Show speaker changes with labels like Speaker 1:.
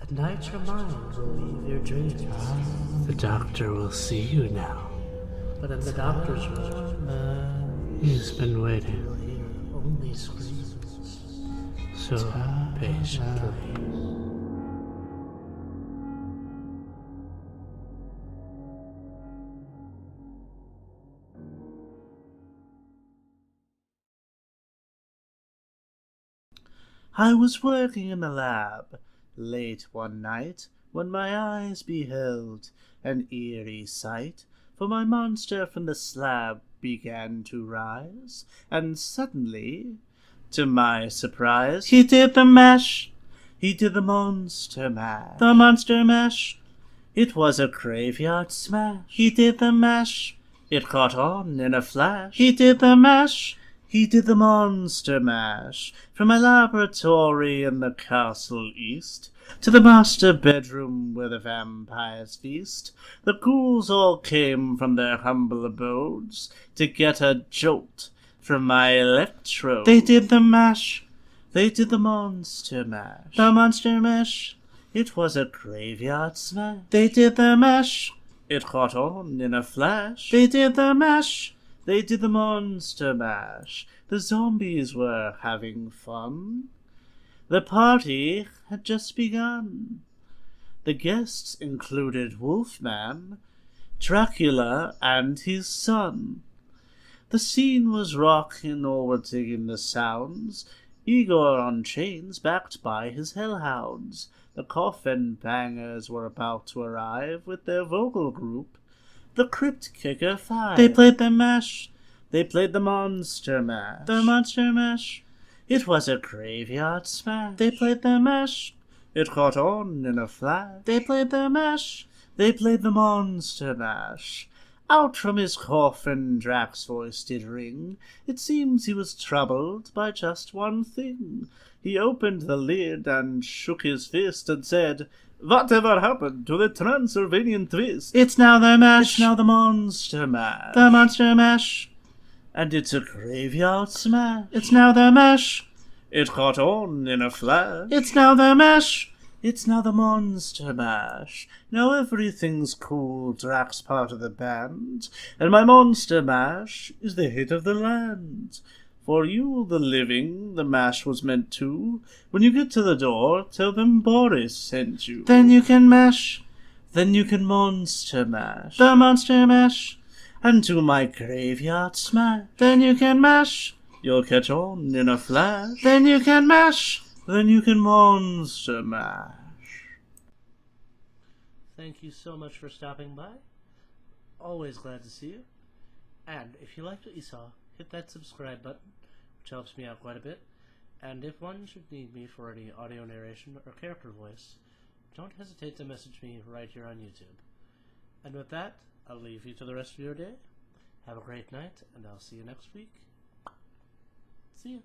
Speaker 1: Tonight your mind will leave your dreams.
Speaker 2: The doctor will see you now.
Speaker 1: But in the doctor's room,
Speaker 2: He's been waiting
Speaker 1: you'll hear only screams.
Speaker 2: so patiently. I was working in the lab late one night when my eyes beheld an eerie sight, for my monster from the slab began to rise, and suddenly, to my surprise, he did the mash. He did the monster mash. The monster mash. It was a graveyard smash. He did the mash. It caught on in a flash. He did the mash. He did the monster mash. From my laboratory in the castle east to the master bedroom where the vampires feast, the ghouls all came from their humble abodes to get a jolt from my electrode. They did the mash. They did the monster mash. The monster mash. It was a graveyard smash. They did the mash. It caught on in a flash. They did the mash. They did the monster mash. The zombies were having fun. The party had just begun. The guests included Wolfman, Dracula, and his son. The scene was rocking, all were digging the sounds. Igor on chains, backed by his hellhounds. The coffin bangers were about to arrive with their vocal group, the Crypt Kicker 5. They played the mash. They played the monster mash. The monster mash. It was a graveyard smash. They played the mash. It caught on in a flash. They played the mash. They played the monster mash. Out from his coffin Drax's voice did ring. It seems he was troubled by just one thing. He opened the lid and shook his fist and said, "Whatever happened to the Transylvanian twist? It's now the mash. It's now the monster mash. The monster mash. And it's a graveyard smash. It's now the mash. It caught on in a flash. It's now the mash. It's now the monster mash. Now everything's cool. Drax part of the band, and my monster mash is the hit of the land. For you, the living, the mash was meant to. When you get to the door, tell them Boris sent you. Then you can mash. Then you can monster mash. The monster mash. And to my graveyard smash. Then you can mash. You'll catch on in a flash. Then you can mash. Then you can monster mash.
Speaker 1: Thank you so much for stopping by. Always glad to see you. And if you liked what you saw, hit that subscribe button, which helps me out quite a bit. And if one should need me for any audio narration or character voice, don't hesitate to message me right here on YouTube. And with that, I'll leave you to the rest of your day. Have a great night, and I'll see you next week. See you.